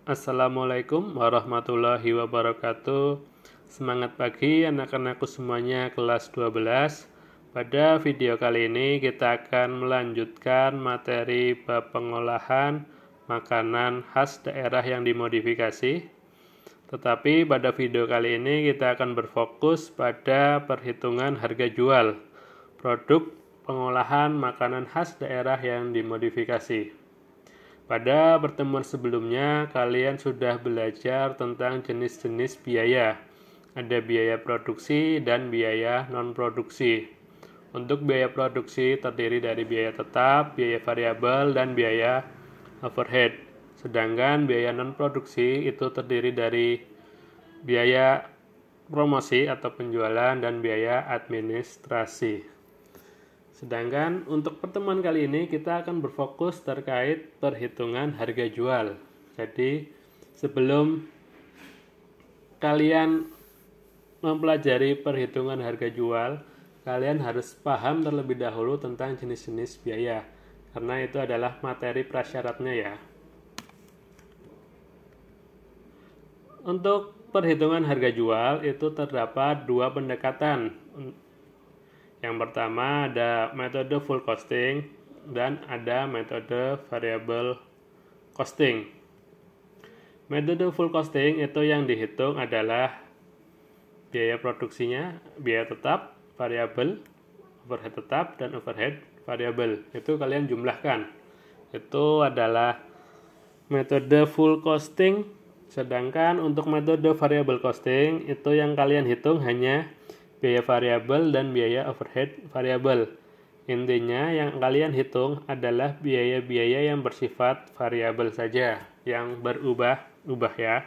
Assalamualaikum warahmatullahi wabarakatuh. Semangat pagi anak-anakku semuanya kelas 12. Pada video kali ini kita akan melanjutkan materi bab pengolahan makanan khas daerah yang dimodifikasi. Tetapi pada video kali ini kita akan berfokus pada perhitungan harga jual produk pengolahan makanan khas daerah yang dimodifikasi. Pada pertemuan sebelumnya, kalian sudah belajar tentang jenis-jenis biaya. Ada biaya produksi dan biaya non-produksi. Untuk biaya produksi terdiri dari biaya tetap, biaya variabel, dan biaya overhead. Sedangkan biaya non-produksi itu terdiri dari biaya promosi atau penjualan dan biaya administrasi. Sedangkan untuk pertemuan kali ini kita akan berfokus terkait perhitungan harga jual. Jadi sebelum kalian mempelajari perhitungan harga jual, kalian harus paham terlebih dahulu tentang jenis-jenis biaya. Karena itu adalah materi prasyaratnya ya. Untuk perhitungan harga jual itu terdapat dua pendekatan. Yang pertama ada metode full costing dan ada metode variable costing. Metode full costing itu yang dihitung adalah biaya produksinya, biaya tetap, variabel, overhead tetap, dan overhead variabel. Itu kalian jumlahkan. Itu adalah metode full costing. Sedangkan untuk metode variable costing itu yang kalian hitung hanya biaya variabel dan biaya overhead variabel. Intinya yang kalian hitung adalah biaya-biaya yang bersifat variabel saja, yang berubah-ubah ya.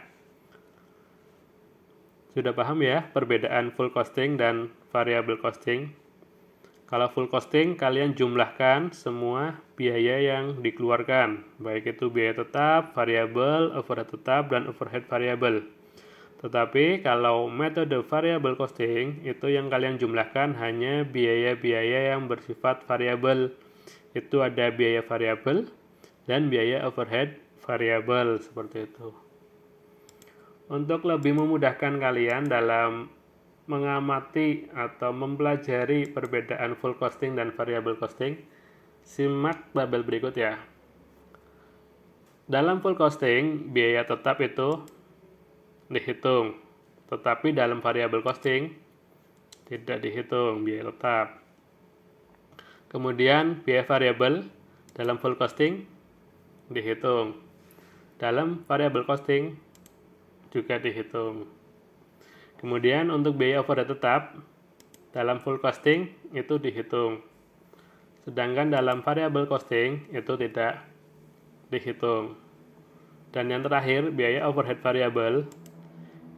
Sudah paham ya perbedaan full costing dan variable costing? Kalau full costing kalian jumlahkan semua biaya yang dikeluarkan, baik itu biaya tetap, variabel, overhead tetap, dan overhead variabel. Tetapi kalau metode variable costing itu yang kalian jumlahkan hanya biaya-biaya yang bersifat variabel. Itu ada biaya variabel dan biaya overhead variabel seperti itu. Untuk lebih memudahkan kalian dalam mengamati atau mempelajari perbedaan full costing dan variable costing, simak tabel berikut ya. Dalam full costing, biaya tetap itu dihitung, tetapi dalam variable costing tidak dihitung biaya tetap. Kemudian biaya variabel dalam full costing dihitung, dalam variable costing juga dihitung. Kemudian untuk biaya overhead tetap dalam full costing itu dihitung, sedangkan dalam variable costing itu tidak dihitung. Dan yang terakhir biaya overhead variabel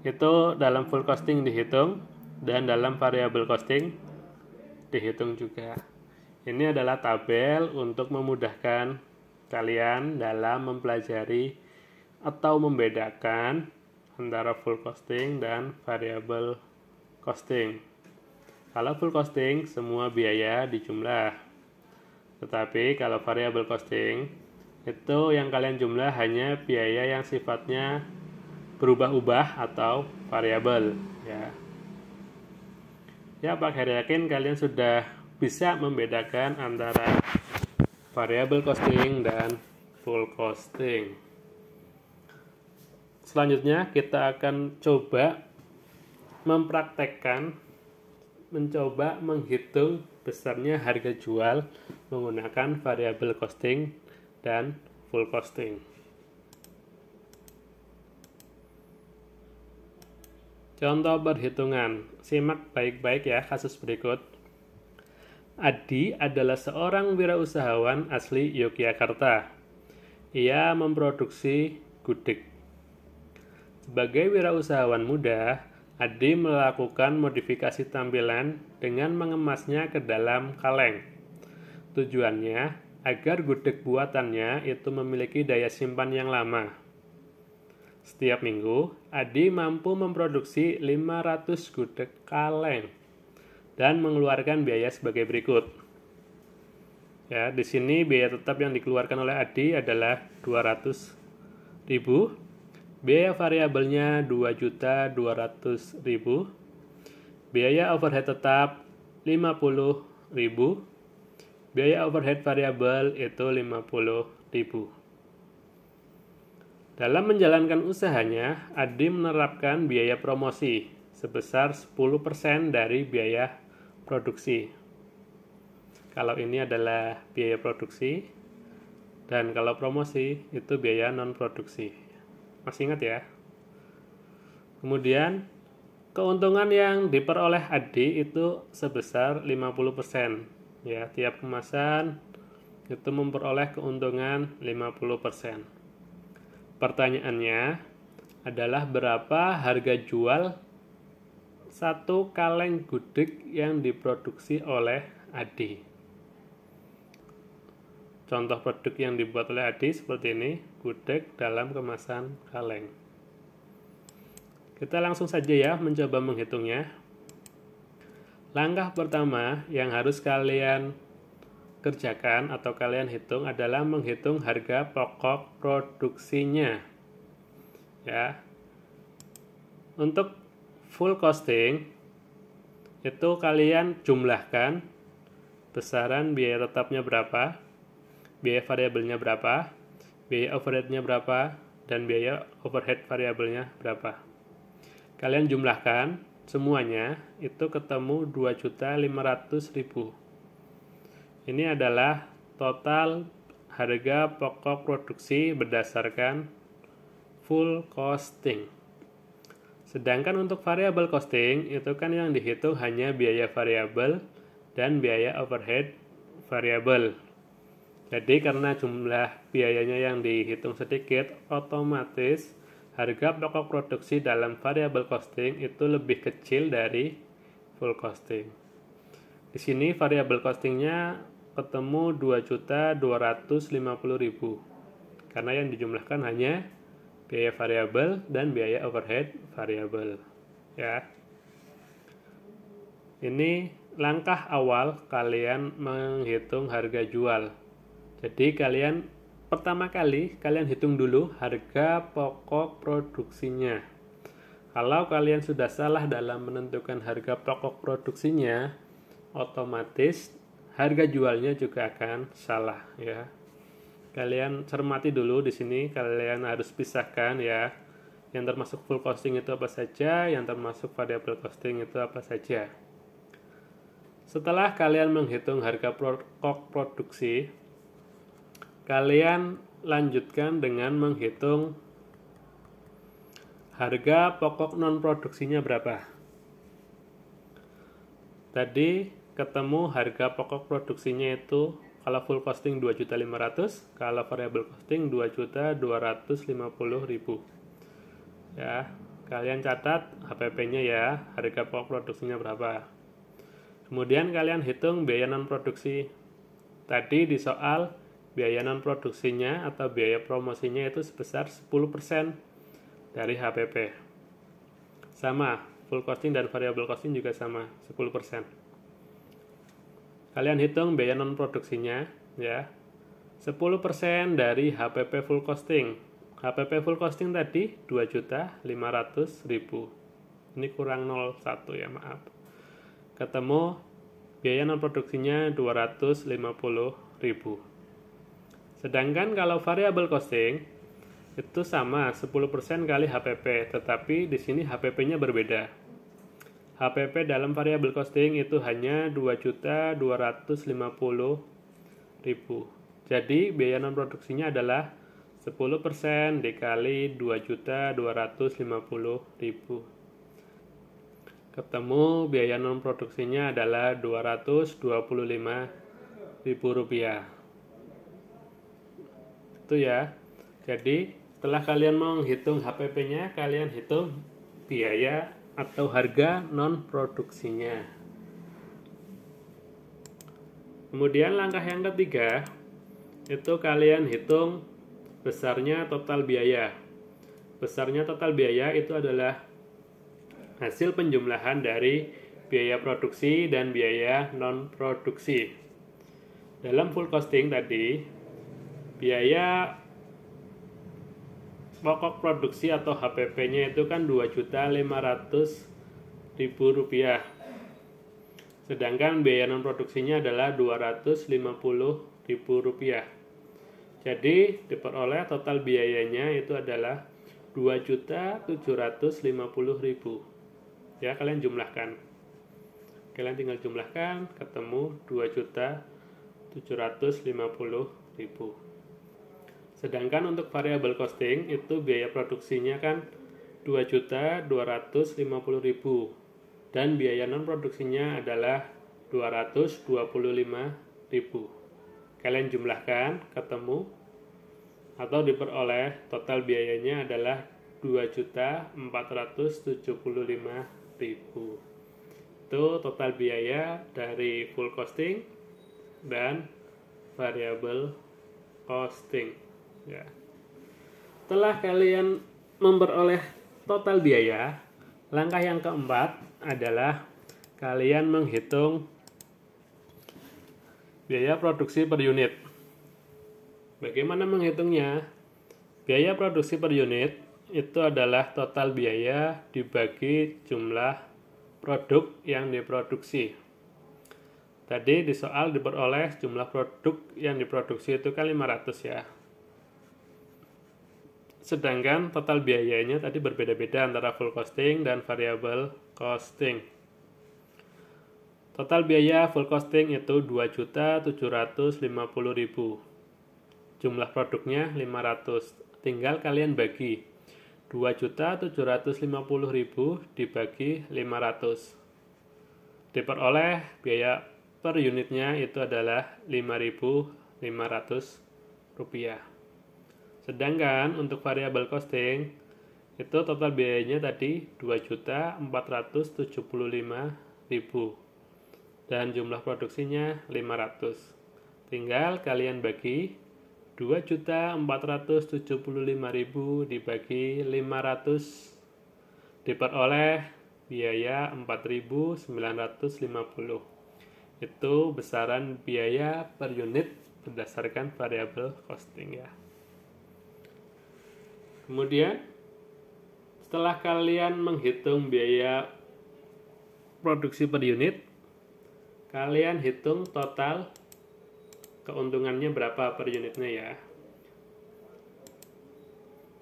itu dalam full costing dihitung dan dalam variable costing dihitung juga. Ini adalah tabel untuk memudahkan kalian dalam mempelajari atau membedakan antara full costing dan variable costing. Kalau full costing semua biaya dijumlah. Tetapi kalau variable costing itu yang kalian jumlah hanya biaya yang sifatnya berubah-ubah atau variabel ya. Ya, Pak Heri yakin kalian sudah bisa membedakan antara variable costing dan full costing. Selanjutnya kita akan coba mempraktekkan mencoba menghitung besarnya harga jual menggunakan variable costing dan full costing. Contoh perhitungan, simak baik-baik ya kasus berikut. Adi adalah seorang wirausahawan asli Yogyakarta. Ia memproduksi gudeg. Sebagai wirausahawan muda, Adi melakukan modifikasi tampilan dengan mengemasnya ke dalam kaleng. Tujuannya agar gudeg buatannya itu memiliki daya simpan yang lama. Setiap minggu, Adi mampu memproduksi 500 gudeg kaleng dan mengeluarkan biaya sebagai berikut. Ya, di sini biaya tetap yang dikeluarkan oleh Adi adalah 200.000 Biaya variabelnya 2.200.000. Biaya overhead tetap 50.000. Biaya overhead variabel itu 50.000. Dalam menjalankan usahanya, Adi menerapkan biaya promosi sebesar 10% dari biaya produksi. Kalau ini adalah biaya produksi, dan kalau promosi itu biaya non-produksi. Masih ingat ya? Kemudian, keuntungan yang diperoleh Adi itu sebesar 50%. Ya, tiap kemasan itu memperoleh keuntungan 50%. Pertanyaannya adalah berapa harga jual satu kaleng gudeg yang diproduksi oleh Adi. Contoh produk yang dibuat oleh Adi seperti ini, gudeg dalam kemasan kaleng. Kita langsung saja ya mencoba menghitungnya. Langkah pertama yang harus kalian kerjakan atau kalian hitung adalah menghitung harga pokok produksinya. Ya. Untuk full costing itu kalian jumlahkan besaran biaya tetapnya berapa, biaya variabelnya berapa, biaya overheadnya berapa, dan biaya overhead variabelnya berapa. Kalian jumlahkan semuanya itu ketemu 2.500.000. Ini adalah total harga pokok produksi berdasarkan full costing. Sedangkan untuk variable costing itu kan yang dihitung hanya biaya variabel dan biaya overhead variabel. Jadi karena jumlah biayanya yang dihitung sedikit, otomatis harga pokok produksi dalam variable costing itu lebih kecil dari full costing. Di sini variable costingnya ketemu 2.250.000 karena yang dijumlahkan hanya biaya variabel dan biaya overhead variabel. Ya. Ini langkah awal kalian menghitung harga jual. Jadi pertama kali kalian hitung dulu harga pokok produksinya. Kalau kalian sudah salah dalam menentukan harga pokok produksinya, otomatis harga jualnya juga akan salah ya. Kalian cermati dulu di sini, kalian harus pisahkan ya. Yang termasuk full costing itu apa saja, yang termasuk variable costing itu apa saja. Setelah kalian menghitung harga pokok produksi, kalian lanjutkan dengan menghitung harga pokok non produksinya berapa. Tadi ketemu harga pokok produksinya itu kalau full costing 2.500.000, kalau variable costing 2.250.000. Ya, kalian catat HPP-nya ya, harga pokok produksinya berapa. Kemudian kalian hitung biaya non produksi. Tadi di soal biaya non produksinya atau biaya promosinya itu sebesar 10% dari HPP. Sama, full costing dan variable costing juga sama, 10%. Kalian hitung biaya non produksinya ya. 10% dari HPP full costing. HPP full costing tadi 2.500.000. Ini kurang 01 ya, maaf. Ketemu biaya non produksinya 250.000. Sedangkan kalau variable costing itu sama 10% kali HPP, tetapi di sini HPP-nya berbeda. HPP dalam variable costing itu hanya 2.250.000. Jadi biaya non produksinya adalah 10% dikali 2.250.000. Ketemu biaya non produksinya adalah 225.000 rupiah. Itu ya. Jadi setelah kalian menghitung HPP-nya, kalian hitung biaya atau harga non produksinya. Kemudian langkah yang ketiga itu kalian hitung besarnya total biaya. Besarnya total biaya itu adalah hasil penjumlahan dari biaya produksi dan biaya non produksi. Dalam full costing tadi, biaya pokok produksi atau HPP-nya itu kan Rp2.500.000. Sedangkan biaya non produksinya adalah Rp250.000. Jadi diperoleh total biayanya itu adalah Rp2.750.000. Ya, kalian jumlahkan. Kalian tinggal jumlahkan, ketemu Rp2.750.000. Sedangkan untuk variable costing itu biaya produksinya kan Rp2.250.000 dan biaya non produksinya adalah Rp225.000. Kalian jumlahkan, ketemu atau diperoleh total biayanya adalah Rp2.475.000. Itu total biaya dari full costing dan variable costing. Ya. Setelah kalian memperoleh total biaya, langkah yang keempat adalah kalian menghitung biaya produksi per unit. Bagaimana menghitungnya? Biaya produksi per unit itu adalah total biaya dibagi jumlah produk yang diproduksi. Tadi di soal diperoleh jumlah produk yang diproduksi itu kan 500 ya. Sedangkan total biayanya tadi berbeda-beda antara full costing dan variable costing. Total biaya full costing itu Rp2.750.000. Jumlah produknya 500. Tinggal kalian bagi. Rp2.750.000 dibagi 500. Diperoleh biaya per unitnya itu adalah Rp5.500. Sedangkan untuk variable costing itu total biayanya tadi Rp2.475.000 dan jumlah produksinya 500. Tinggal kalian bagi Rp2.475.000 dibagi 500 diperoleh biaya Rp4.950. Itu besaran biaya per unit berdasarkan variable costing ya. Kemudian setelah kalian menghitung biaya produksi per unit, kalian hitung total keuntungannya berapa per unitnya ya.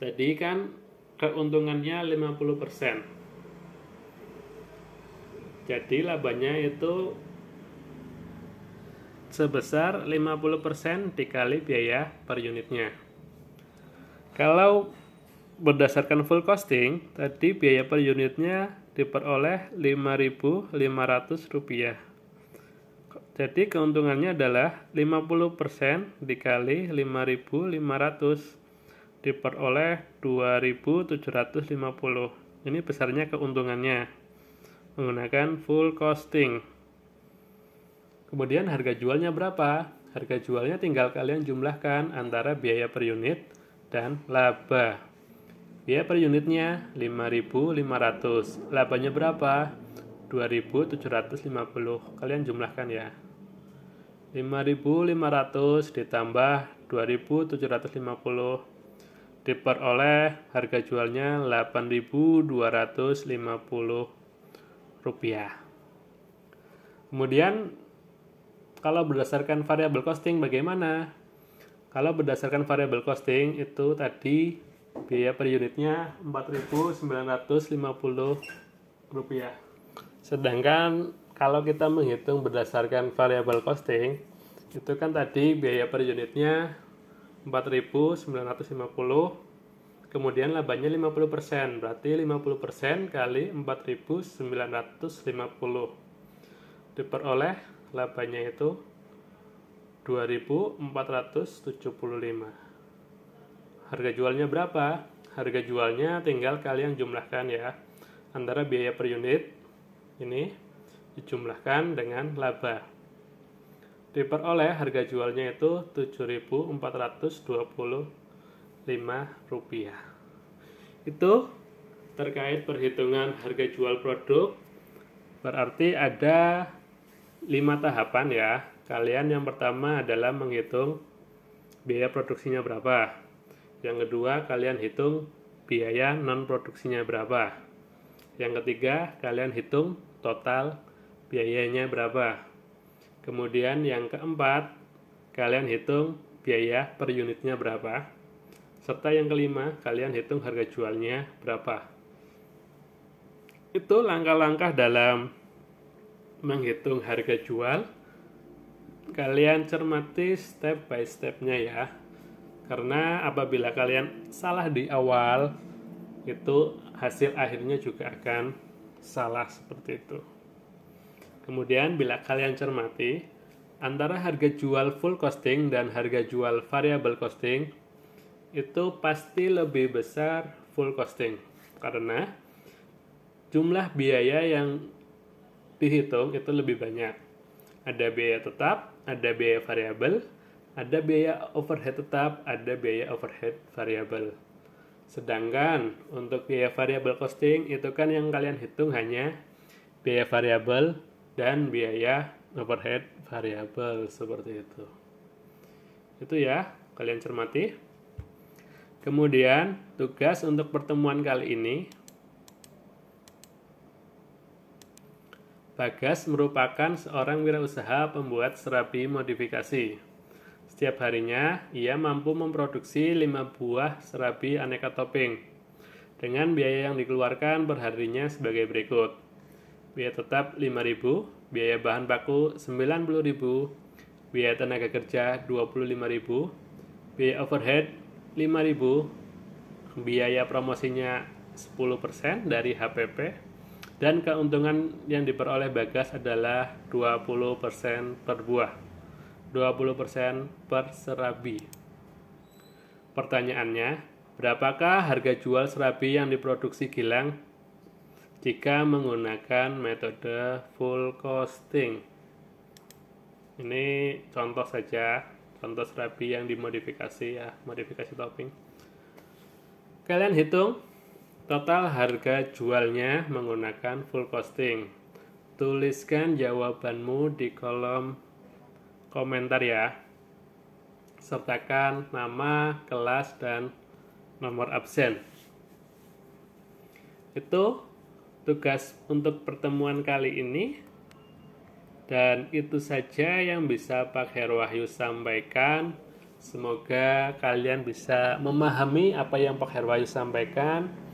Tadi kan keuntungannya 50%. Jadi labanya itu sebesar 50% dikali biaya per unitnya. Kalau berdasarkan full costing, tadi biaya per unitnya diperoleh Rp5.500. Jadi keuntungannya adalah 50% dikali 5.500 diperoleh 2.750. Ini besarnya keuntungannya menggunakan full costing. Kemudian harga jualnya berapa? Harga jualnya tinggal kalian jumlahkan antara biaya per unit dan laba. Biaya per unitnya 5.500. Labanya berapa? 2.750. Kalian jumlahkan ya. 5.500 ditambah 2.750 diperoleh harga jualnya Rp8.250. Kemudian kalau berdasarkan variable costing bagaimana? Kalau berdasarkan variable costing itu tadi biaya per unitnya Rp4.950. Sedangkan kalau kita menghitung berdasarkan variable costing, itu kan tadi biaya per unitnya Rp4.950, kemudian labanya 50%, berarti 50% kali 4.950. Diperoleh labanya itu 2.475. Harga jualnya berapa? Harga jualnya tinggal kalian jumlahkan ya. Antara biaya per unit ini dijumlahkan dengan laba. Diperoleh harga jualnya itu Rp7.425. Itu terkait perhitungan harga jual produk. Berarti ada 5 tahapan ya. Kalian yang pertama adalah menghitung biaya produksinya berapa. Yang kedua, kalian hitung biaya non produksinya berapa. Yang ketiga, kalian hitung total biayanya berapa. Kemudian yang keempat, kalian hitung biaya per unitnya berapa. Serta yang kelima, kalian hitung harga jualnya berapa. Itu langkah-langkah dalam menghitung harga jual. Kalian cermati step by stepnya ya. Karena apabila kalian salah di awal, itu hasil akhirnya juga akan salah seperti itu. Kemudian bila kalian cermati, antara harga jual full costing dan harga jual variable costing, itu pasti lebih besar full costing. Karena jumlah biaya yang dihitung itu lebih banyak. Ada biaya tetap, ada biaya variabel, ada biaya overhead tetap, ada biaya overhead variabel. Sedangkan untuk biaya variable costing itu kan yang kalian hitung hanya biaya variabel dan biaya overhead variabel seperti itu. Itu ya, kalian cermati. Kemudian tugas untuk pertemuan kali ini, Bagas merupakan seorang wirausaha pembuat serabi modifikasi. Setiap harinya, ia mampu memproduksi 5 buah serabi aneka topping dengan biaya yang dikeluarkan per harinya sebagai berikut. Biaya tetap 5.000, biaya bahan baku 90.000, biaya tenaga kerja 25.000, biaya overhead 5.000, biaya promosinya 10% dari HPP, dan keuntungan yang diperoleh Bagas adalah 20% per buah, 20% per serabi. Pertanyaannya, berapakah harga jual serabi yang diproduksi Gilang jika menggunakan metode full costing? Ini contoh saja, contoh serabi yang dimodifikasi ya, modifikasi topping. Kalian hitung total harga jualnya menggunakan full costing. Tuliskan jawabanmu di kolom komentar ya. Sertakan nama, kelas, dan nomor absen. Itu tugas untuk pertemuan kali ini. Dan itu saja yang bisa Pak Herwahyu sampaikan. Semoga kalian bisa memahami apa yang Pak Herwahyu sampaikan.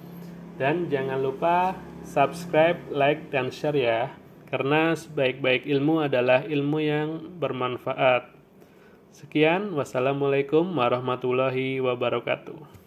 Dan jangan lupa subscribe, like, dan share ya. Karena sebaik-baik ilmu adalah ilmu yang bermanfaat. Sekian, wassalamualaikum warahmatullahi wabarakatuh.